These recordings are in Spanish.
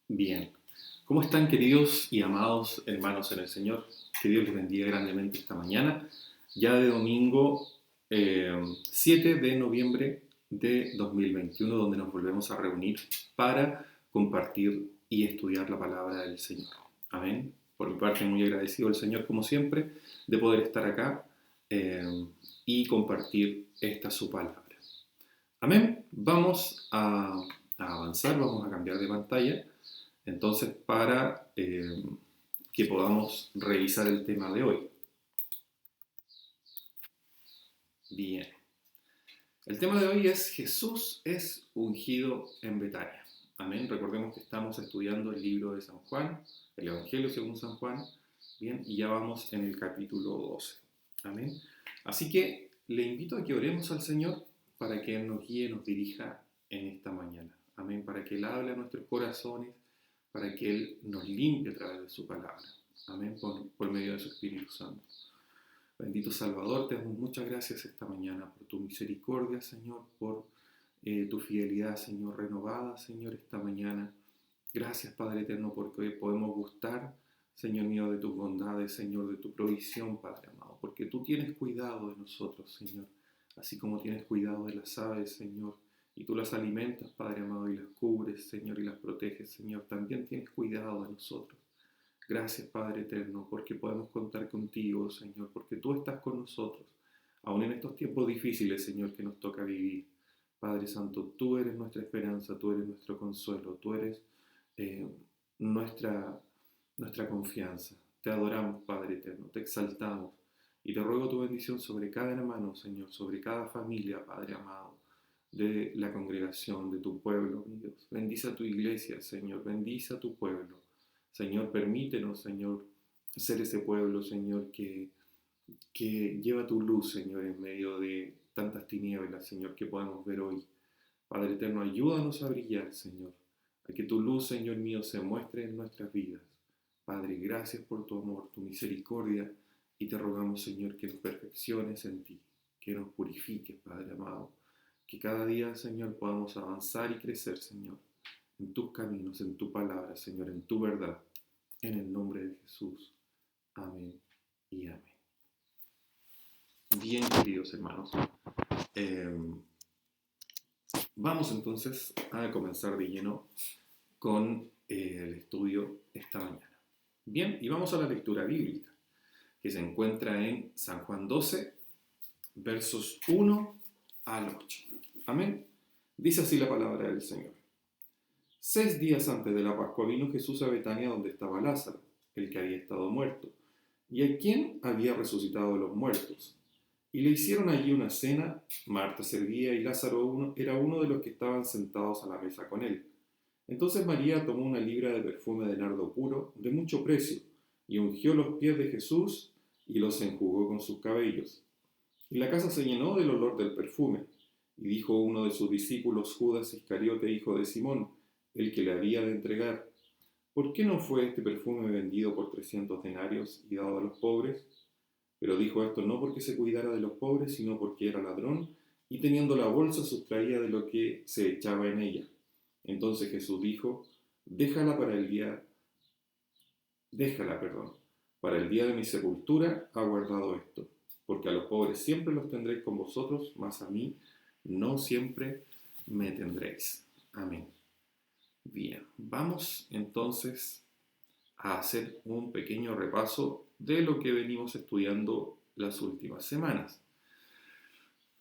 Bien. ¿Cómo están, queridos y amados hermanos en el Señor? Que Dios les bendiga grandemente esta mañana, ya de domingo 7 de noviembre de 2021, donde nos volvemos a reunir para compartir y estudiar la palabra del Señor. Amén. Por mi parte, muy agradecido al Señor, como siempre, de poder estar acá y compartir esta su palabra. Amén. Vamos a avanzar, vamos a cambiar de pantalla. Entonces, para que podamos revisar el tema de hoy. Bien. El tema de hoy es Jesús es ungido en Betania. Amén. Recordemos que estamos estudiando el libro de San Juan, el Evangelio según San Juan. Bien, y ya vamos en el capítulo 12. Amén. Así que le invito a que oremos al Señor para que Él nos guíe, nos dirija en esta mañana. Amén. Para que Él hable a nuestros corazones, para que Él nos limpie a través de su palabra. Amén, por medio de su Espíritu Santo. Bendito Salvador, te damos muchas gracias esta mañana por tu misericordia, Señor, por tu fidelidad, Señor, renovada, Señor, esta mañana. Gracias, Padre eterno, porque hoy podemos gustar, Señor mío, de tus bondades, Señor, de tu provisión, Padre amado, porque tú tienes cuidado de nosotros, Señor, así como tienes cuidado de las aves, Señor, y tú las alimentas, Padre amado, y las cubres, Señor, y las proteges, Señor. También tienes cuidado de nosotros. Gracias, Padre eterno, porque podemos contar contigo, Señor, porque tú estás con nosotros, aún en estos tiempos difíciles, Señor, que nos toca vivir. Padre Santo, tú eres nuestra esperanza, tú eres nuestro consuelo, tú eres eh, nuestra, nuestra confianza. Te adoramos, Padre eterno, te exaltamos y te ruego tu bendición sobre cada hermano, Señor, sobre cada familia, Padre amado, de la congregación, de tu pueblo, mi Dios. Bendice a tu iglesia, Señor, bendice a tu pueblo. Señor, permítenos, Señor, ser ese pueblo, Señor, que lleva tu luz, Señor, en medio de tantas tinieblas, Señor, que podemos ver hoy. Padre eterno, ayúdanos a brillar, Señor, a que tu luz, Señor mío, se muestre en nuestras vidas. Padre, gracias por tu amor, tu misericordia, y te rogamos, Señor, que nos perfecciones en ti, que nos purifiques, Padre amado, que cada día, Señor, podamos avanzar y crecer, Señor, en tus caminos, en tu palabra, Señor, en tu verdad, en el nombre de Jesús. Amén y amén. Bien, queridos hermanos, eh, vamos entonces a comenzar de lleno con el estudio esta mañana. Bien, y vamos a la lectura bíblica, que se encuentra en San Juan 12, versos 1 al 8. Amén. Dice así la palabra del Señor. 6 días antes de la Pascua vino Jesús a Betania, donde estaba Lázaro, el que había estado muerto, y a quien había resucitado de los muertos. Y le hicieron allí una cena. Marta servía y Lázaro era uno de los que estaban sentados a la mesa con él. Entonces María tomó una libra de perfume de nardo puro, de mucho precio, y ungió los pies de Jesús y los enjugó con sus cabellos. Y la casa se llenó del olor del perfume. Y dijo uno de sus discípulos, Judas Iscariote, hijo de Simón, el que le había de entregar: ¿por qué no fue este perfume vendido por 300 denarios y dado a los pobres? Pero dijo esto no porque se cuidara de los pobres, sino porque era ladrón, y teniendo la bolsa sustraía de lo que se echaba en ella. Entonces Jesús dijo: déjala, para el día de mi sepultura ha guardado esto, porque a los pobres siempre los tendréis con vosotros, mas a mí no siempre me tendréis. Amén. Bien, vamos entonces a hacer un pequeño repaso de lo que venimos estudiando las últimas semanas.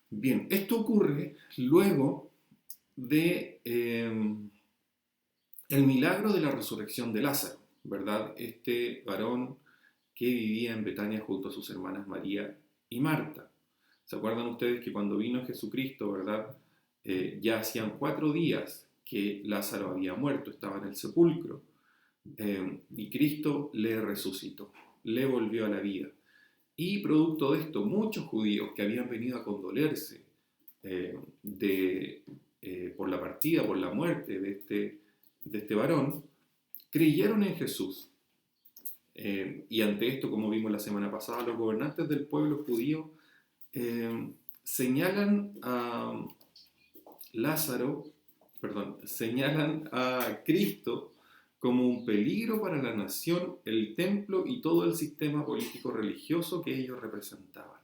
Bien, esto ocurre luego de el milagro de la resurrección de Lázaro, ¿verdad? Este varón que vivía en Betania junto a sus hermanas María y Marta. ¿Se acuerdan ustedes que cuando vino Jesucristo, ¿verdad? Ya hacían 4 días que Lázaro había muerto, estaba en el sepulcro, y Cristo le resucitó, le volvió a la vida. Y producto de esto, muchos judíos que habían venido a condolerse por la partida, por la muerte de este varón, creyeron en Jesús. Y ante esto, como vimos la semana pasada, los gobernantes del pueblo judío señalan a Cristo como un peligro para la nación, el templo y todo el sistema político-religioso que ellos representaban.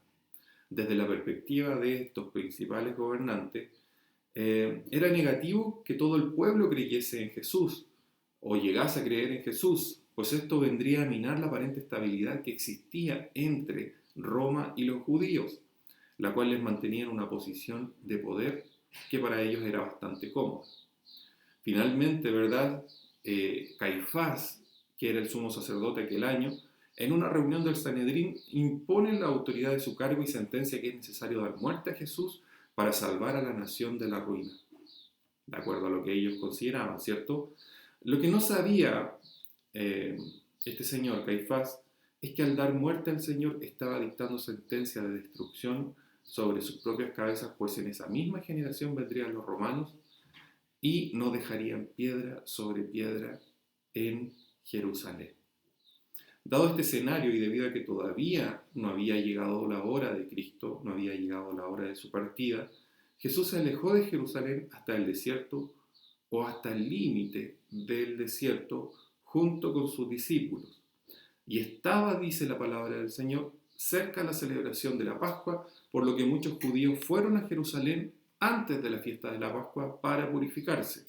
Desde la perspectiva de estos principales gobernantes, era negativo que todo el pueblo creyese en Jesús o llegase a creer en Jesús, pues esto vendría a minar la aparente estabilidad que existía entre Roma y los judíos, la cual les mantenía en una posición de poder que para ellos era bastante cómoda. Finalmente, ¿verdad? Caifás, que era el sumo sacerdote aquel año, en una reunión del Sanedrín impone la autoridad de su cargo y sentencia que es necesario dar muerte a Jesús para salvar a la nación de la ruina, de acuerdo a lo que ellos consideraban, ¿cierto? Lo que no sabía eh, este señor Caifás es que al dar muerte al Señor estaba dictando sentencia de destrucción sobre sus propias cabezas, pues en esa misma generación vendrían los romanos y no dejarían piedra sobre piedra en Jerusalén. Dado este escenario y debido a que todavía no había llegado la hora de Cristo, no había llegado la hora de su partida, Jesús se alejó de Jerusalén hasta el desierto o hasta el límite del desierto junto con sus discípulos. Y estaba, dice la palabra del Señor, cerca la celebración de la Pascua, por lo que muchos judíos fueron a Jerusalén antes de la fiesta de la Pascua para purificarse.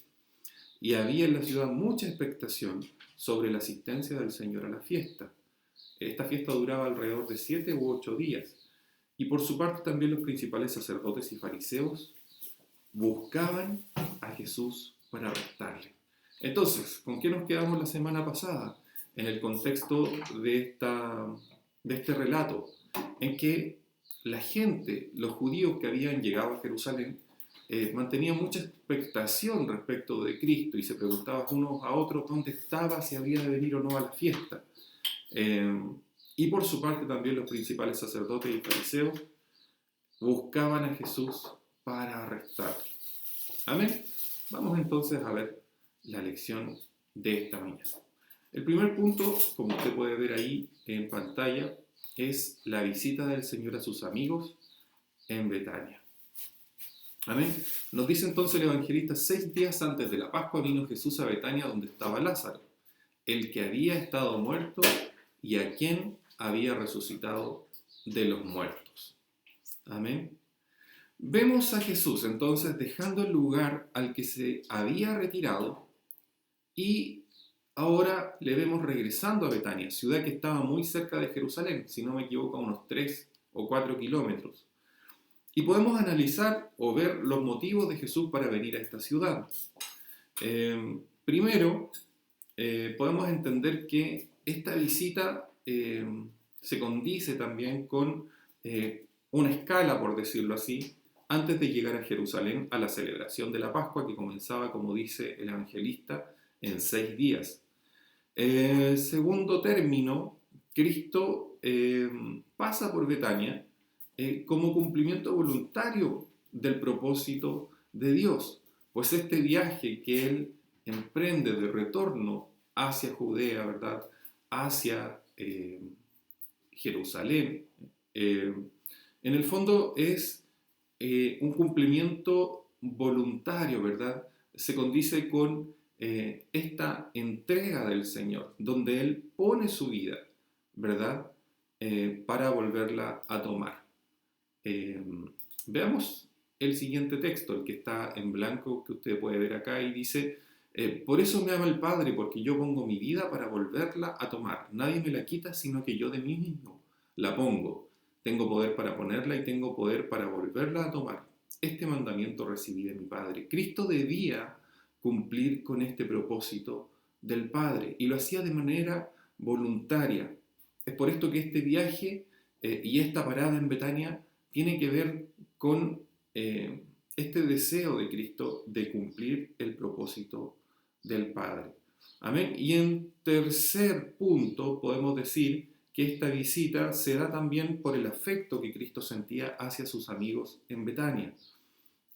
Y había en la ciudad mucha expectación sobre la asistencia del Señor a la fiesta. Esta fiesta duraba alrededor de 7 u 8 días. Y por su parte también los principales sacerdotes y fariseos buscaban a Jesús para arrestarle. Entonces, ¿con qué nos quedamos la semana pasada? En el contexto de este relato, en que la gente, los judíos que habían llegado a Jerusalén, mantenían mucha expectación respecto de Cristo y se preguntaban unos a otros dónde estaba, si había de venir o no a la fiesta. Y por su parte también los principales sacerdotes y fariseos buscaban a Jesús para arrestarlo. Amén. Vamos entonces a ver la lección de esta mañana. El primer punto, como usted puede ver ahí en pantalla, es la visita del Señor a sus amigos en Betania. Amén. Nos dice entonces el evangelista: 6 días antes de la Pascua vino Jesús a Betania donde estaba Lázaro, el que había estado muerto y a quien había resucitado de los muertos. Amén. Vemos a Jesús entonces dejando el lugar al que se había retirado y ahora le vemos regresando a Betania, ciudad que estaba muy cerca de Jerusalén, si no me equivoco, a unos 3 o 4 kilómetros. Y podemos analizar o ver los motivos de Jesús para venir a esta ciudad. Primero, podemos entender que esta visita se condice también con una escala, por decirlo así, antes de llegar a Jerusalén a la celebración de la Pascua, que comenzaba, como dice el evangelista, en 6 días. Segundo término, Cristo pasa por Betania como cumplimiento voluntario del propósito de Dios, pues este viaje que Él emprende de retorno hacia Judea, ¿verdad?, hacia Jerusalén, en el fondo es un cumplimiento voluntario, ¿verdad? Se condice con esta entrega del Señor, donde Él pone su vida, ¿verdad?, para volverla a tomar. Veamos el siguiente texto, el que está en blanco, que usted puede ver acá, y dice: por eso me ama el Padre, porque yo pongo mi vida para volverla a tomar. Nadie me la quita, sino que yo de mí mismo la pongo. Tengo poder para ponerla y tengo poder para volverla a tomar. Este mandamiento recibí de mi Padre. Cristo debía cumplir con este propósito del Padre y lo hacía de manera voluntaria. Es por esto que este viaje y esta parada en Betania tiene que ver con este deseo de Cristo de cumplir el propósito del Padre. Amén. Y en tercer punto podemos decir que esta visita se da también por el afecto que Cristo sentía hacia sus amigos en Betania.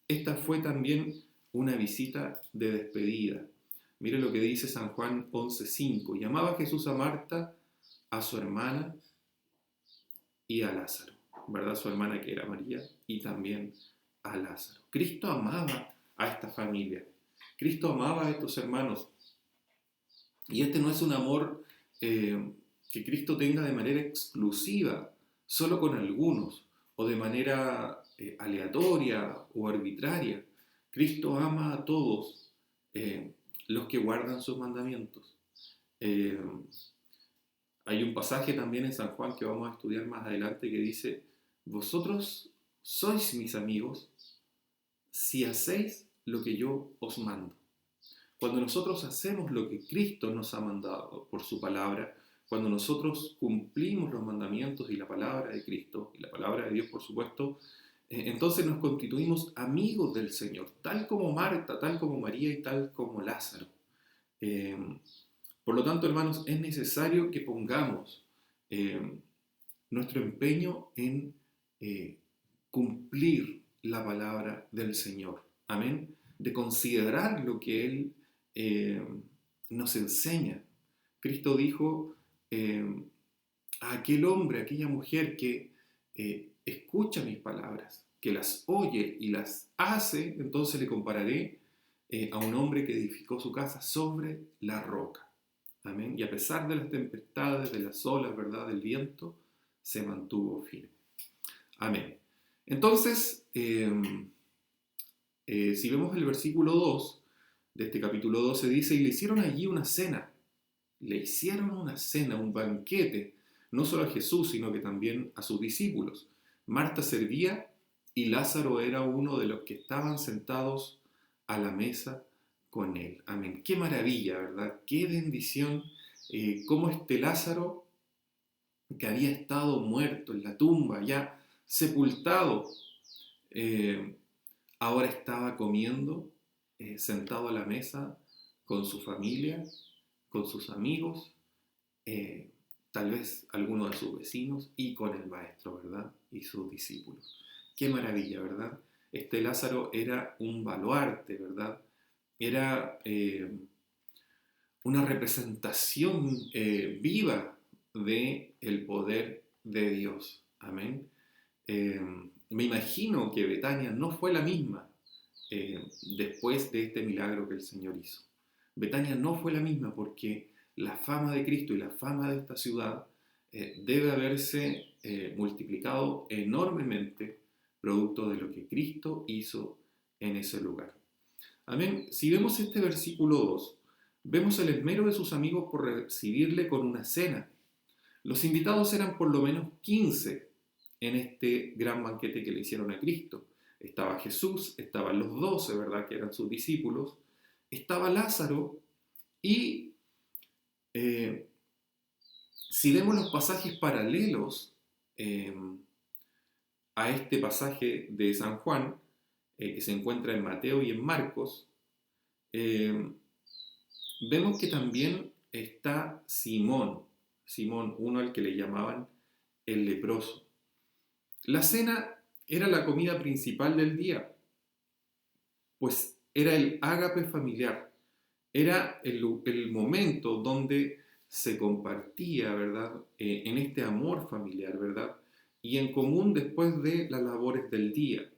Esta fue también una visita de despedida. Mire lo que dice San Juan 11:5. Llamaba Jesús a Marta, a su hermana y a Lázaro, ¿verdad? Su hermana, que era María, y también a Lázaro. Cristo amaba a esta familia. Cristo amaba a estos hermanos. Y este no es un amor que Cristo tenga de manera exclusiva, solo con algunos, o de manera aleatoria o arbitraria. Cristo ama a todos los que guardan sus mandamientos. Eh, Hay un pasaje también en San Juan que vamos a estudiar más adelante que dice, vosotros sois mis amigos si hacéis lo que yo os mando. Cuando nosotros hacemos lo que Cristo nos ha mandado por su palabra, cuando nosotros cumplimos los mandamientos y la palabra de Cristo, y la palabra de Dios por supuesto, entonces nos constituimos amigos del Señor, tal como Marta, tal como María y tal como Lázaro. Eh, por lo tanto, hermanos, es necesario que pongamos eh, nuestro empeño en eh, cumplir la palabra del Señor. Amén. De considerar lo que Él eh, nos enseña. Cristo dijo a aquel hombre, a aquella mujer que escucha mis palabras, que las oye y las hace, entonces le compararé a un hombre que edificó su casa sobre la roca. Amén. Y a pesar de las tempestades, de las olas, ¿verdad?, del viento, se mantuvo firme. Amén. Entonces, si vemos el versículo 2 de este capítulo 12, dice, y le hicieron allí una cena. Le hicieron una cena, un banquete, no solo a Jesús, sino que también a sus discípulos. Marta servía y Lázaro era uno de los que estaban sentados a la mesa con él. Amén. Qué maravilla, ¿verdad? Qué bendición. Cómo este Lázaro, que había estado muerto en la tumba, ya sepultado, eh, ahora estaba comiendo, sentado a la mesa con su familia, con sus amigos, eh, tal vez algunos de sus vecinos y con el maestro, ¿verdad? Y sus discípulos. Qué maravilla, ¿verdad? Este Lázaro era un baluarte, ¿verdad? Era una representación viva del poder de Dios. Amén. Eh, Me imagino que Betania no fue la misma después de este milagro que el Señor hizo. Betania no fue la misma porque la fama de Cristo y la fama de esta ciudad debe haberse multiplicado enormemente producto de lo que Cristo hizo en ese lugar. Amén. Si vemos este versículo 2, vemos el esmero de sus amigos por recibirle con una cena. Los invitados eran por lo menos 15 en este gran banquete que le hicieron a Cristo. Estaba Jesús, estaban los 12, ¿verdad?, que eran sus discípulos, estaba Lázaro y si vemos los pasajes paralelos eh, a este pasaje de San Juan, que se encuentra en Mateo y en Marcos, eh, vemos que también está Simón, uno al que le llamaban el leproso. La cena era la comida principal del día, pues era el ágape familiar, era el momento donde se compartía, ¿verdad?, en este amor familiar, ¿verdad?, y en común después de las labores del día.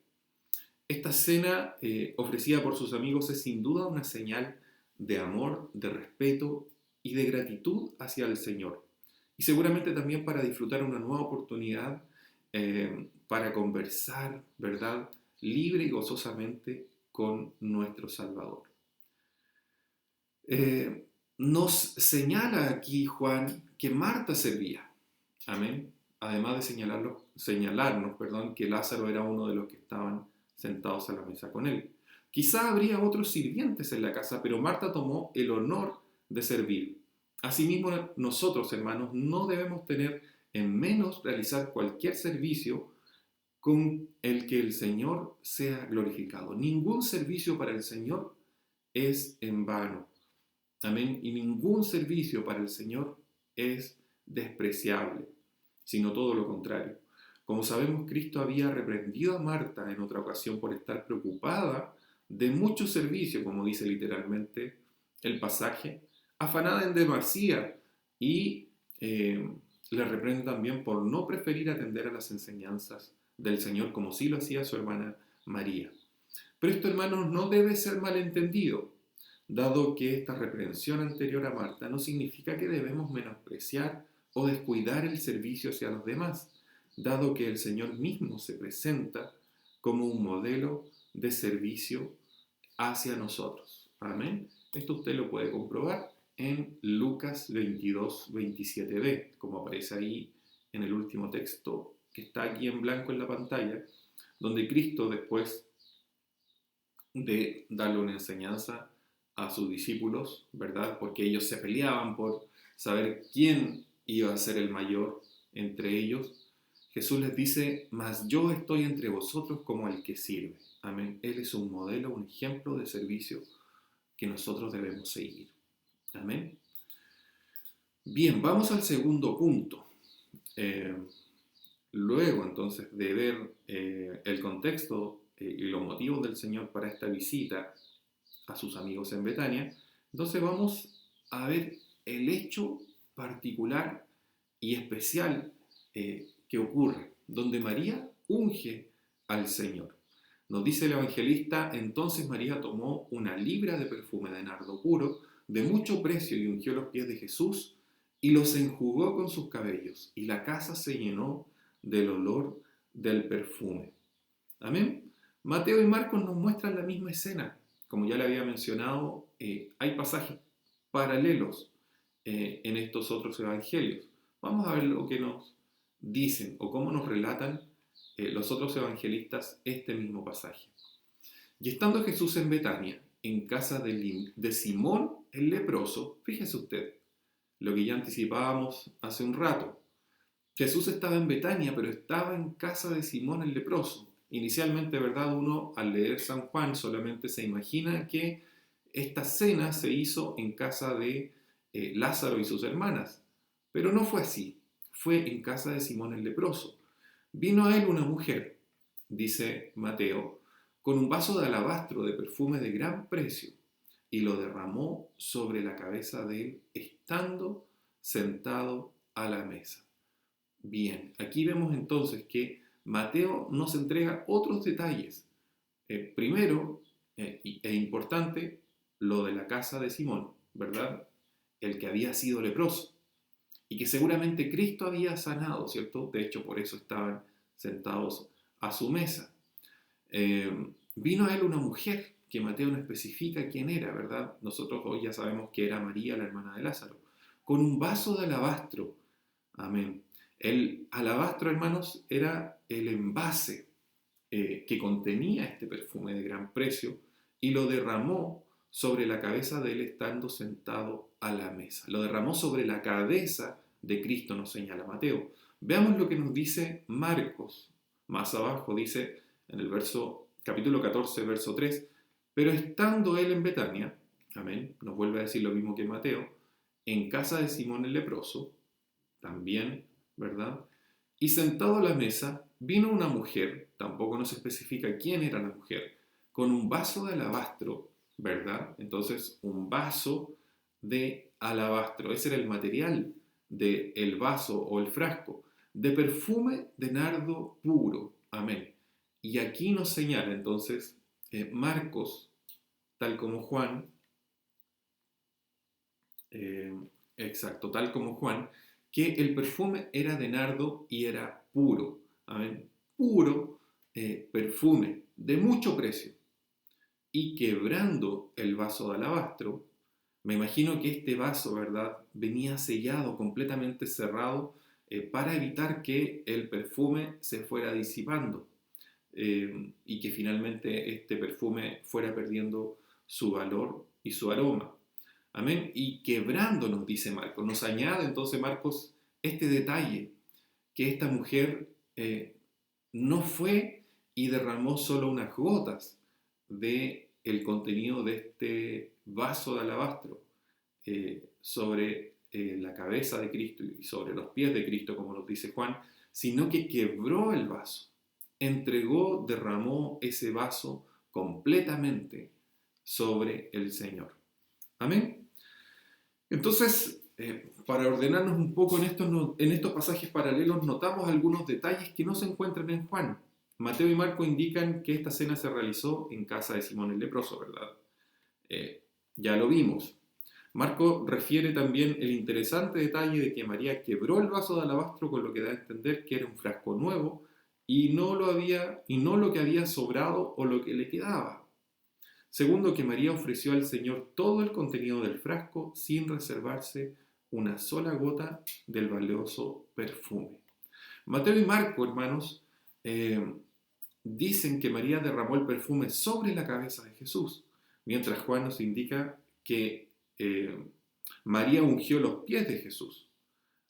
Esta cena ofrecida por sus amigos es sin duda una señal de amor, de respeto y de gratitud hacia el Señor. Y seguramente también para disfrutar una nueva oportunidad para conversar, ¿verdad?, libre y gozosamente con nuestro Salvador. Nos señala aquí Juan que Marta servía. Amén. Además de señalarnos, que Lázaro era uno de los que estaban sentados a la mesa con él. Quizá habría otros sirvientes en la casa, pero Marta tomó el honor de servir. Asimismo, nosotros, hermanos, no debemos tener en menos realizar cualquier servicio con el que el Señor sea glorificado. Ningún servicio para el Señor es en vano. Amén. Y ningún servicio para el Señor es despreciable, sino todo lo contrario. Como sabemos, Cristo había reprendido a Marta en otra ocasión por estar preocupada de mucho servicio, como dice literalmente el pasaje, afanada en demasía, y le reprende también por no preferir atender a las enseñanzas del Señor, como sí lo hacía su hermana María. Pero esto, hermanos, no debe ser malentendido. dado que esta reprensión anterior a Marta no significa que debemos menospreciar o descuidar el servicio hacia los demás, dado que el Señor mismo se presenta como un modelo de servicio hacia nosotros. Amén. Esto usted lo puede comprobar en Lucas 22, 27b, como aparece ahí en el último texto que está aquí en blanco en la pantalla, donde Cristo, después de darle una enseñanza a sus discípulos, ¿verdad? Porque ellos se peleaban por saber quién iba a ser el mayor entre ellos. Jesús les dice: mas yo estoy entre vosotros como el que sirve. Amén. Él es un modelo, un ejemplo de servicio que nosotros debemos seguir. Amén. Bien, vamos al segundo punto. Luego entonces de ver el contexto y los motivos del Señor para esta visita a sus amigos en Betania, entonces vamos a ver el hecho particular y especial que ocurre, donde María unge al Señor. Nos dice el evangelista: entonces María tomó una libra de perfume de nardo puro, de mucho precio, y ungió los pies de Jesús, y los enjugó con sus cabellos, y la casa se llenó del olor del perfume. Amén. Mateo y Marcos nos muestran la misma escena. Como ya le había mencionado, hay pasajes paralelos en estos otros evangelios. Vamos a ver lo que nos dicen o cómo nos relatan los otros evangelistas este mismo pasaje. Y estando Jesús en Betania, en casa de Simón el leproso, fíjese usted, lo que ya anticipábamos hace un rato. Jesús estaba en Betania, pero estaba en casa de Simón el leproso. Inicialmente, ¿verdad? Uno al leer San Juan solamente se imagina que esta cena se hizo en casa de Lázaro y sus hermanas, pero no fue así. Fue en casa de Simón el leproso. Vino a él una mujer, dice Mateo, con un vaso de alabastro de perfume de gran precio, y lo derramó sobre la cabeza de él, estando sentado a la mesa. Bien, aquí vemos entonces que Mateo nos entrega otros detalles. Primero, e importante, lo de la casa de Simón, ¿verdad? El que había sido leproso y que seguramente Cristo había sanado, ¿cierto? De hecho, por eso estaban sentados a su mesa. Vino a él una mujer, que Mateo no especifica quién era, ¿verdad? Nosotros hoy ya sabemos que era María, la hermana de Lázaro, con un vaso de alabastro. Amén. El alabastro, hermanos, era el envase que contenía este perfume de gran precio, y lo derramó sobre la cabeza de él estando sentado a la mesa. Lo derramó sobre la cabeza de Cristo, nos señala Mateo. Veamos lo que nos dice Marcos. Más abajo dice en el capítulo 14, verso 3, pero estando él en Betania, amén, nos vuelve a decir lo mismo que Mateo, en casa de Simón el leproso, también, ¿verdad? Y sentado a la mesa, vino una mujer, tampoco nos especifica quién era la mujer, con un vaso de alabastro, ¿verdad? Entonces, un vaso de alabastro, ese era el material del vaso o el frasco, de perfume de nardo puro, amén. Y aquí nos señala entonces Marcos, tal como Juan, tal como Juan, que el perfume era de nardo y era puro, amén, puro perfume de mucho precio. Y quebrando el vaso de alabastro, me imagino que este vaso, ¿verdad?, venía sellado, completamente cerrado, para evitar que el perfume se fuera disipando y que finalmente este perfume fuera perdiendo su valor y su aroma. Amén. Y quebrando, nos dice Marcos, nos añade entonces Marcos este detalle, que esta mujer no fue y derramó solo unas gotas de el contenido de este vaso de alabastro sobre la cabeza de Cristo y sobre los pies de Cristo, como nos dice Juan, sino que quebró el vaso, entregó, derramó ese vaso completamente sobre el Señor. Amén. Entonces, para ordenarnos un poco en estos pasajes paralelos, notamos algunos detalles que no se encuentran en Juan. Mateo y Marco indican que esta cena se realizó en casa de Simón el leproso, ¿verdad? ya lo vimos. Marco refiere también el interesante detalle de que María quebró el vaso de alabastro, con lo que da a entender que era un frasco nuevo y no lo que había sobrado o lo que le quedaba. Segundo, que María ofreció al Señor todo el contenido del frasco sin reservarse una sola gota del valioso perfume. Mateo y Marco, hermanos, dicen que María derramó el perfume sobre la cabeza de Jesús, mientras Juan nos indica que María ungió los pies de Jesús.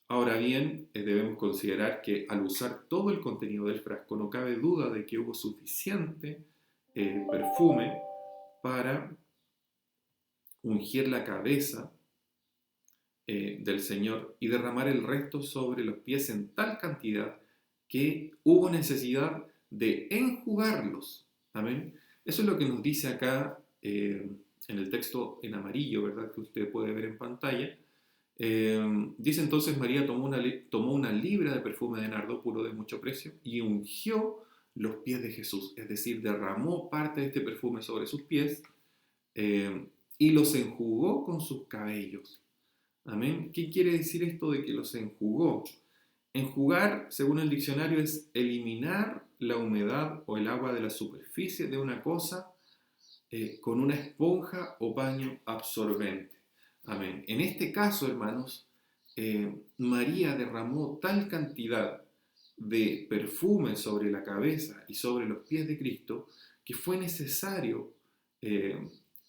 Ahora bien, debemos considerar que al usar todo el contenido del frasco, no cabe duda de que hubo suficiente perfume para ungir la cabeza del Señor y derramar el resto sobre los pies en tal cantidad que hubo necesidad de enjugarlos. Amén. Eso es lo que nos dice acá en el texto en amarillo, ¿verdad? Que usted puede ver en pantalla. Dice entonces: María tomó una libra de perfume de nardo puro de mucho precio y ungió los pies de Jesús, es decir, derramó parte de este perfume sobre sus pies y los enjugó con sus cabellos. Amén. ¿Qué quiere decir esto de que los enjugó? Enjugar, según el diccionario, es eliminar la humedad o el agua de la superficie de una cosa con una esponja o paño absorbente. Amén. En este caso, hermanos, María derramó tal cantidad de perfume sobre la cabeza y sobre los pies de Cristo que fue necesario,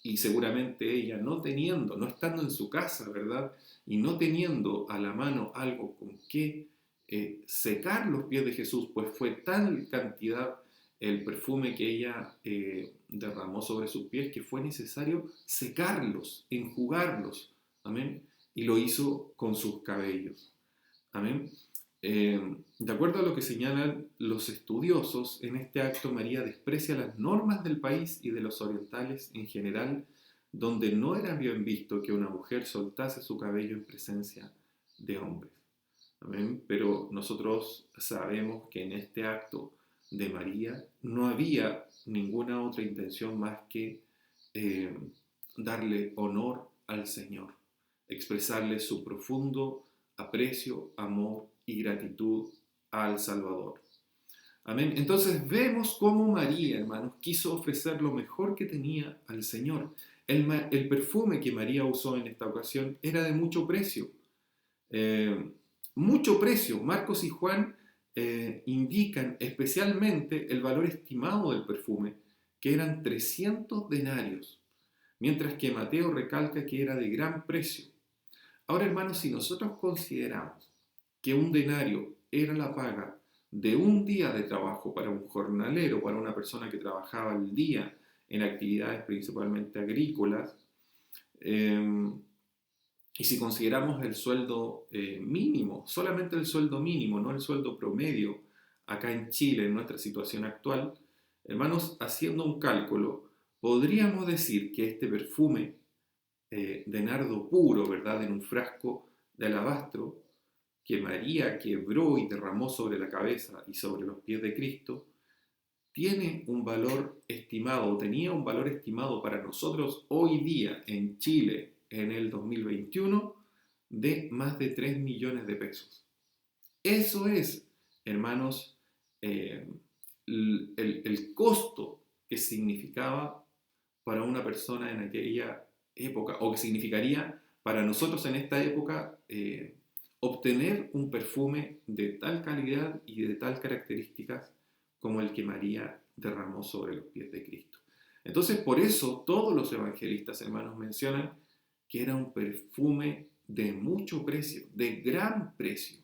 y seguramente ella no estando en su casa, ¿verdad? Y no teniendo a la mano algo con que secar los pies de Jesús, pues fue tal cantidad el perfume que ella derramó sobre sus pies que fue necesario secarlos, enjugarlos, amén, y lo hizo con sus cabellos, amén. De acuerdo a lo que señalan los estudiosos, en este acto María desprecia las normas del país y de los orientales en general, donde no era bien visto que una mujer soltase su cabello en presencia de hombres. Amén. Pero nosotros sabemos que en este acto de María no había ninguna otra intención más que eh, darle honor al Señor, expresarle su profundo aprecio, amor y gratitud al Salvador. Amén. Entonces vemos cómo María, hermanos, quiso ofrecer lo mejor que tenía al Señor. El perfume que María usó en esta ocasión era de mucho precio. Eh, Mucho precio. Marcos y Juan indican especialmente el valor estimado del perfume, que eran 300 denarios, mientras que Mateo recalca que era de gran precio. Ahora, hermanos, si nosotros consideramos que un denario era la paga de un día de trabajo para un jornalero, para una persona que trabajaba al día en actividades principalmente agrícolas, y si consideramos el sueldo mínimo, solamente el sueldo mínimo, no el sueldo promedio, acá en Chile, en nuestra situación actual, hermanos, haciendo un cálculo, podríamos decir que este perfume de nardo puro, ¿verdad?, en un frasco de alabastro, que María quebró y derramó sobre la cabeza y sobre los pies de Cristo, tiene un valor estimado, tenía un valor estimado para nosotros hoy día en Chile, en el 2021, de más de 3 millones de pesos. Eso es, hermanos, el costo que significaba para una persona en aquella época, o que significaría para nosotros en esta época, obtener un perfume de tal calidad y de tal características como el que María derramó sobre los pies de Cristo. Entonces, por eso todos los evangelistas, hermanos, mencionan que era un perfume de mucho precio, de gran precio.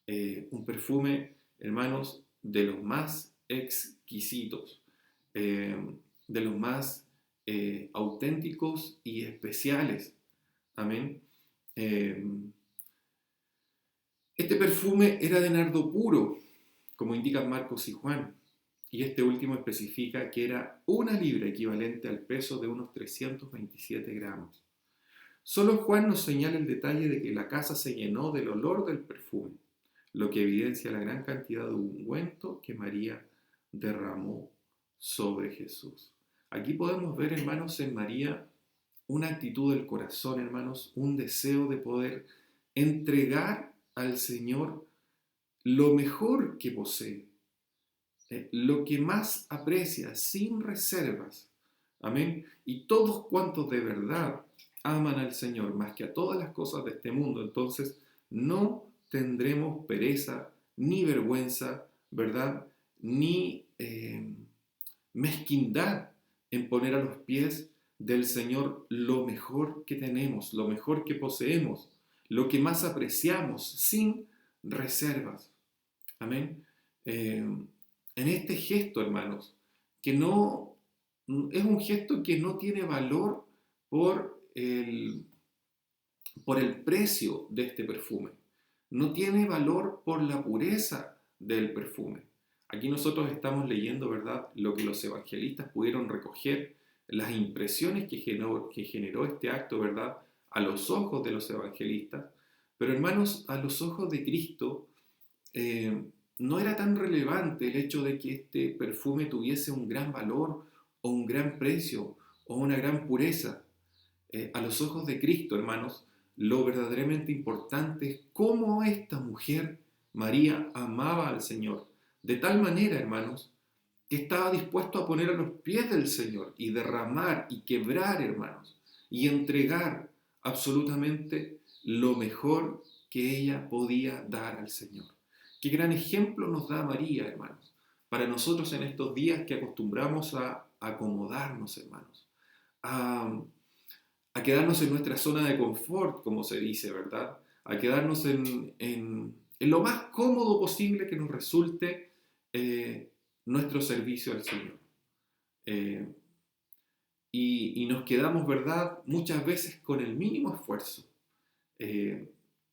Un perfume, hermanos, de los más exquisitos, de los más auténticos y especiales. Amén. Este perfume era de nardo puro, como indican Marcos y Juan, y este último especifica que era una libra, equivalente al peso de unos 327 gramos. Solo Juan nos señala el detalle de que la casa se llenó del olor del perfume, lo que evidencia la gran cantidad de ungüento que María derramó sobre Jesús. Aquí podemos ver, hermanos, en María una actitud del corazón, hermanos, un deseo de poder entregar al Señor lo mejor que posee, lo que más aprecia, sin reservas. Amén. Y todos cuantos de verdad aman al Señor más que a todas las cosas de este mundo, entonces no tendremos pereza, ni vergüenza, ¿verdad? Ni mezquindad en poner a los pies del Señor lo mejor que tenemos, lo mejor que poseemos, lo que más apreciamos, sin reservas. Amén. En este gesto, hermanos, que no es un gesto que no tiene valor por el precio de este perfume, no tiene valor por la pureza del perfume. Aquí nosotros estamos leyendo, ¿verdad?, lo que los evangelistas pudieron recoger, las impresiones que generó este acto, ¿verdad?, a los ojos de los evangelistas. Pero hermanos, a los ojos de Cristo, no era tan relevante el hecho de que este perfume tuviese un gran valor o un gran precio o una gran pureza. A los ojos de Cristo, hermanos, lo verdaderamente importante es cómo esta mujer, María, amaba al Señor. De tal manera, hermanos, que estaba dispuesto a poner a los pies del Señor y derramar y quebrar, hermanos, y entregar absolutamente lo mejor que ella podía dar al Señor. Qué gran ejemplo nos da María, hermanos, para nosotros en estos días que acostumbramos a acomodarnos, hermanos, a quedarnos en nuestra zona de confort, como se dice, ¿verdad? A quedarnos en lo más cómodo posible que nos resulte nuestro servicio al Señor. Y nos quedamos, ¿verdad?, muchas veces con el mínimo esfuerzo,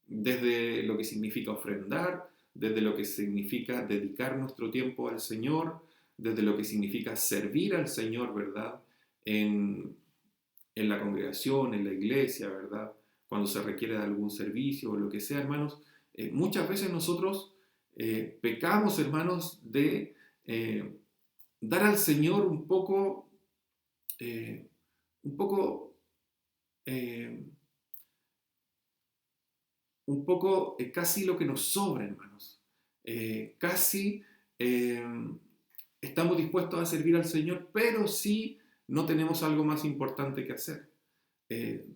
desde lo que significa ofrendar, desde lo que significa dedicar nuestro tiempo al Señor, desde lo que significa servir al Señor, ¿verdad?, en la congregación, en la iglesia, ¿verdad?, cuando se requiere de algún servicio o lo que sea, hermanos. Muchas veces nosotros pecamos, hermanos, de dar al Señor un poco, eh, un poco, eh, casi lo que nos sobra, hermanos. Casi estamos dispuestos a servir al Señor, pero sí no tenemos algo más importante que hacer.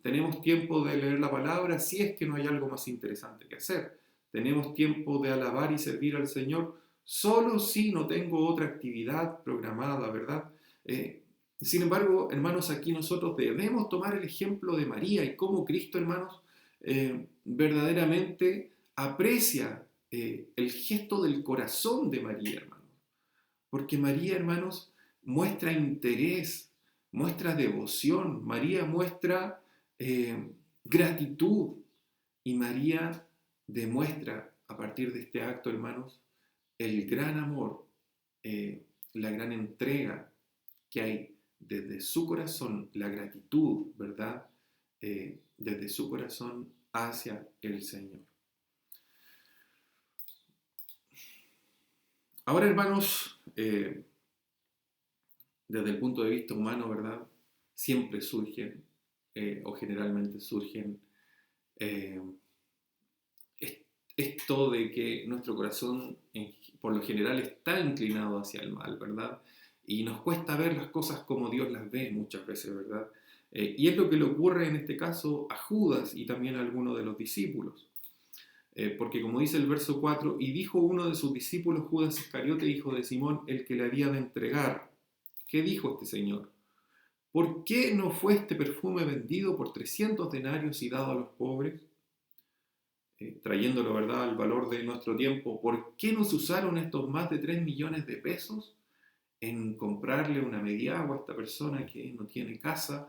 Tenemos tiempo de leer la palabra si es que no hay algo más interesante que hacer. Tenemos tiempo de alabar y servir al Señor solo si no tengo otra actividad programada, ¿verdad? Sin embargo, hermanos, aquí nosotros debemos tomar el ejemplo de María y cómo Cristo, hermanos, verdaderamente aprecia el gesto del corazón de María, hermanos. Porque María, hermanos, muestra interés, muestra devoción, María muestra gratitud, y María demuestra a partir de este acto, hermanos, el gran amor, la gran entrega que hay desde su corazón, la gratitud, ¿verdad?, desde su corazón hacia el Señor. Ahora, hermanos, desde el punto de vista humano, ¿verdad?, siempre surgen, o generalmente surgen, esto de que nuestro corazón por lo general está inclinado hacia el mal, ¿verdad? Y nos cuesta ver las cosas como Dios las ve muchas veces, ¿verdad? Y es lo que le ocurre en este caso a Judas y también a algunos de los discípulos. Porque como dice el verso 4, y dijo uno de sus discípulos, Judas Iscariote, hijo de Simón, el que le había de entregar. ¿Qué dijo este señor? ¿Por qué no fue este perfume vendido por 300 denarios y dado a los pobres? Trayéndolo, ¿verdad?, al valor de nuestro tiempo, ¿por qué no se usaron estos más de 3 millones de pesos en comprarle una mediagua a esta persona que no tiene casa,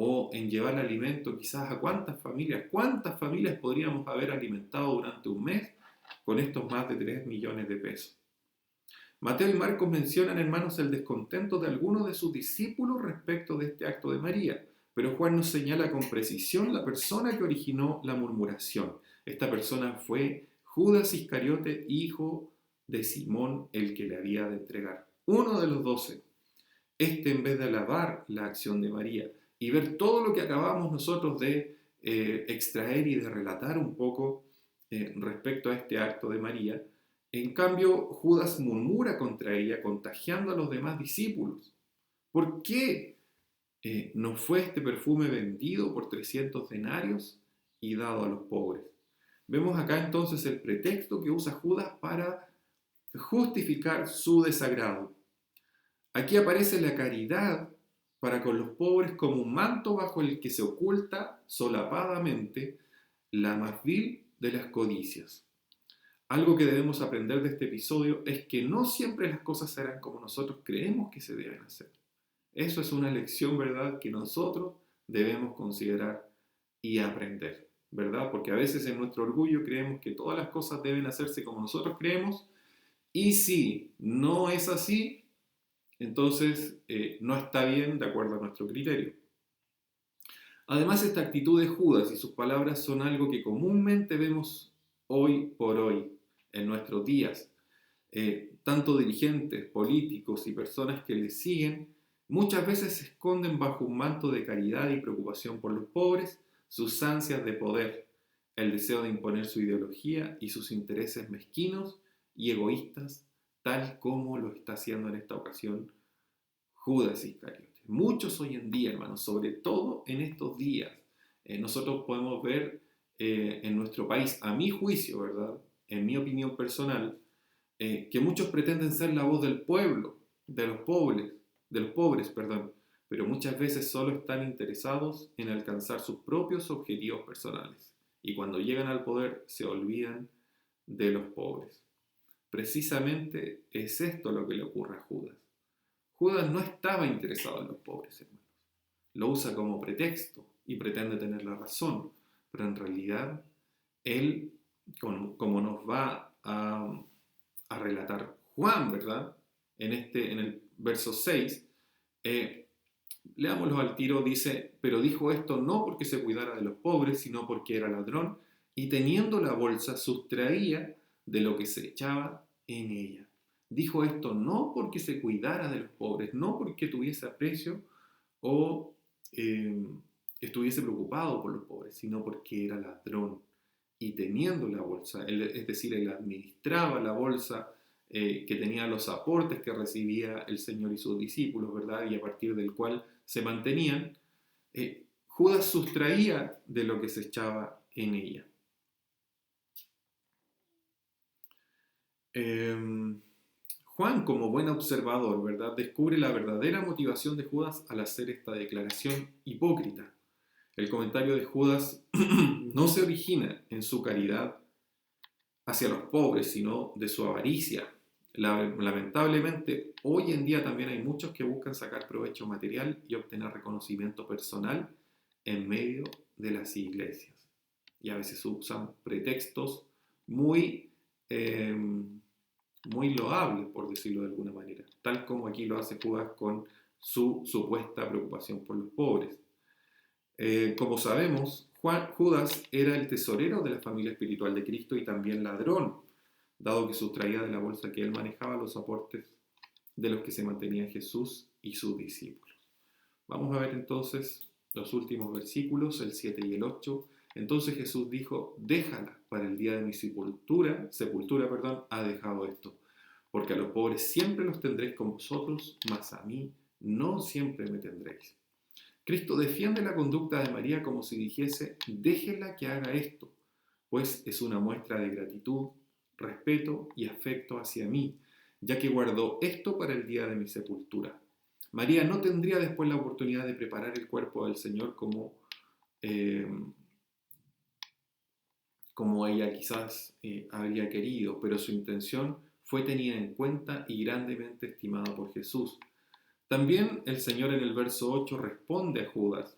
o en llevar alimento quizás a cuántas familias podríamos haber alimentado durante un mes con estos más de 3 millones de pesos? Mateo y Marcos mencionan, hermanos, el descontento de algunos de sus discípulos respecto de este acto de María, pero Juan nos señala con precisión la persona que originó la murmuración. Esta persona fue Judas Iscariote, hijo de Simón, el que le había de entregar. Uno de los 12. En vez de alabar la acción de María, y ver todo lo que acabamos nosotros de extraer y de relatar un poco respecto a este acto de María. En cambio, Judas murmura contra ella, contagiando a los demás discípulos. ¿Por qué no fue este perfume vendido por 300 denarios y dado a los pobres? Vemos acá entonces el pretexto que usa Judas para justificar su desagrado. Aquí aparece la caridad para con los pobres como un manto bajo el que se oculta solapadamente la más vil de las codicias. Algo que debemos aprender de este episodio es que no siempre las cosas serán como nosotros creemos que se deben hacer. Eso es una lección, ¿verdad?, que nosotros debemos considerar y aprender, ¿verdad? Porque a veces en nuestro orgullo creemos que todas las cosas deben hacerse como nosotros creemos, y si no es así, entonces no está bien de acuerdo a nuestro criterio. Además, esta actitud de Judas y sus palabras son algo que comúnmente vemos hoy por hoy, en nuestros días. Tanto dirigentes, políticos y personas que les siguen, muchas veces se esconden bajo un manto de caridad y preocupación por los pobres, sus ansias de poder, el deseo de imponer su ideología y sus intereses mezquinos y egoístas, tal como lo está haciendo en esta ocasión Judas Iscariote. Muchos hoy en día, hermanos, sobre todo en estos días, nosotros podemos ver en nuestro país, a mi juicio, ¿verdad?, en mi opinión personal, que muchos pretenden ser la voz del pueblo, de los pobres, perdón, pero muchas veces solo están interesados en alcanzar sus propios objetivos personales. Y cuando llegan al poder se olvidan de los pobres. Precisamente es esto lo que le ocurre a Judas. Judas no estaba interesado en los pobres, hermanos. Lo usa como pretexto y pretende tener la razón, pero en realidad él, como nos va a relatar Juan, ¿verdad? En el verso 6, leámoslo al tiro, dice, pero dijo esto no porque se cuidara de los pobres, sino porque era ladrón, y teniendo la bolsa sustraía de lo que se echaba en ella. Dijo esto no porque se cuidara de los pobres, no porque tuviese aprecio o estuviese preocupado por los pobres, sino porque era ladrón. Y teniendo la bolsa, es decir, él administraba la bolsa que tenía los aportes que recibía el Señor y sus discípulos, ¿verdad? Y a partir del cual se mantenían, Judas sustraía de lo que se echaba en ella. Juan, como buen observador, ¿verdad?, descubre la verdadera motivación de Judas al hacer esta declaración hipócrita. El comentario de Judas no se origina en su caridad hacia los pobres, sino de su avaricia. Lamentablemente, hoy en día también hay muchos que buscan sacar provecho material y obtener reconocimiento personal en medio de las iglesias. Y a veces usan pretextos muy, muy loables, por decirlo de alguna manera, tal como aquí lo hace Judas con su supuesta preocupación por los pobres. Como sabemos, Judas era el tesorero de la familia espiritual de Cristo y también ladrón, dado que sustraía de la bolsa que él manejaba los aportes de los que se mantenían Jesús y sus discípulos. Vamos a ver entonces los últimos versículos, el 7 y el 8. Entonces Jesús dijo, déjala, para el día de mi sepultura, ha dejado esto, porque a los pobres siempre los tendréis con vosotros, mas a mí no siempre me tendréis. Cristo defiende la conducta de María como si dijese, déjenla que haga esto, pues es una muestra de gratitud, respeto y afecto hacia mí, ya que guardó esto para el día de mi sepultura. María no tendría después la oportunidad de preparar el cuerpo del Señor como ella quizás habría querido, pero su intención fue tenida en cuenta y grandemente estimada por Jesús. También el Señor en el verso 8 responde a Judas,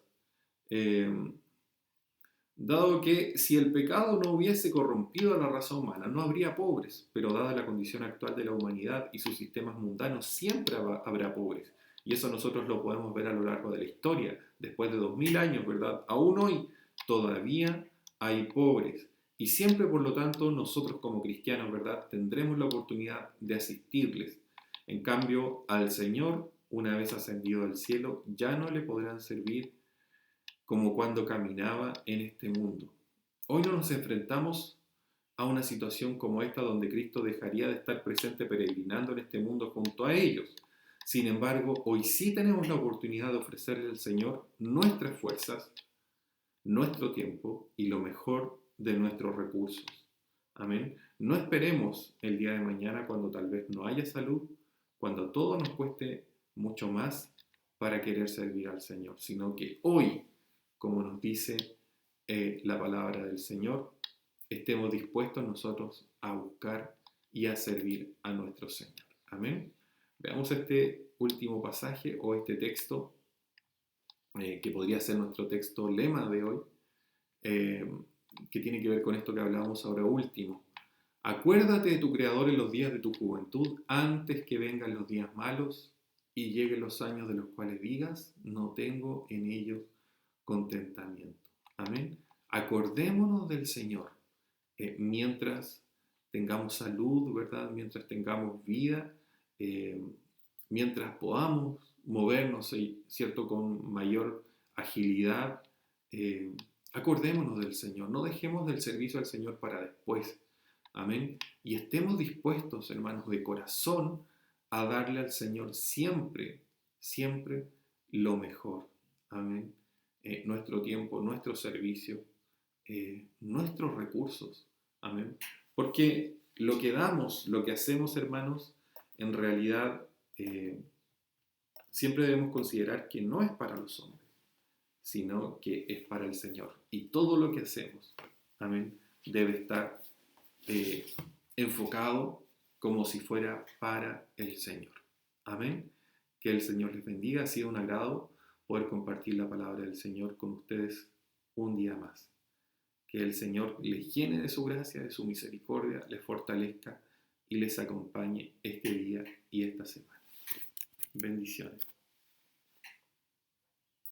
dado que si el pecado no hubiese corrompido a la raza humana, no habría pobres, pero dada la condición actual de la humanidad y sus sistemas mundanos, siempre habrá pobres. Y eso nosotros lo podemos ver a lo largo de la historia. Después de 2000 años, ¿verdad? Aún hoy todavía hay pobres. Y siempre, por lo tanto, nosotros como cristianos, ¿verdad?, tendremos la oportunidad de asistirles. En cambio, al Señor, una vez ascendido al cielo, ya no le podrán servir como cuando caminaba en este mundo. Hoy no nos enfrentamos a una situación como esta donde Cristo dejaría de estar presente peregrinando en este mundo junto a ellos. Sin embargo, hoy sí tenemos la oportunidad de ofrecerle al Señor nuestras fuerzas, nuestro tiempo y lo mejor de nuestros recursos. Amén. No esperemos el día de mañana cuando tal vez no haya salud, cuando todo nos cueste mucho más para querer servir al Señor, sino que hoy, como nos dice la palabra del Señor, estemos dispuestos nosotros a buscar y a servir a nuestro Señor. Amén. Veamos este último pasaje o este texto que podría ser nuestro texto lema de hoy, que tiene que ver con esto que hablamos ahora último. Acuérdate de tu Creador en los días de tu juventud, antes que vengan los días malos y lleguen los años de los cuales digas, no tengo en ellos contentamiento. Amén. Acordémonos del Señor mientras tengamos salud, ¿verdad? Mientras tengamos vida, mientras podamos movernos, ¿cierto? Con mayor agilidad. Acordémonos del Señor, no dejemos del servicio al Señor para después. Amén. Y estemos dispuestos, hermanos, de corazón a darle al Señor siempre, siempre lo mejor. Amén. Nuestro tiempo, nuestro servicio, nuestros recursos. Amén. Porque lo que damos, lo que hacemos, hermanos, en realidad siempre debemos considerar que no es para los hombres, sino que es para el Señor. Y todo lo que hacemos, amén, debe estar enfocado como si fuera para el Señor. Amén. Que el Señor les bendiga. Ha sido un agrado poder compartir la palabra del Señor con ustedes un día más. Que el Señor les llene de su gracia, de su misericordia, les fortalezca y les acompañe este día y esta semana. Bendiciones.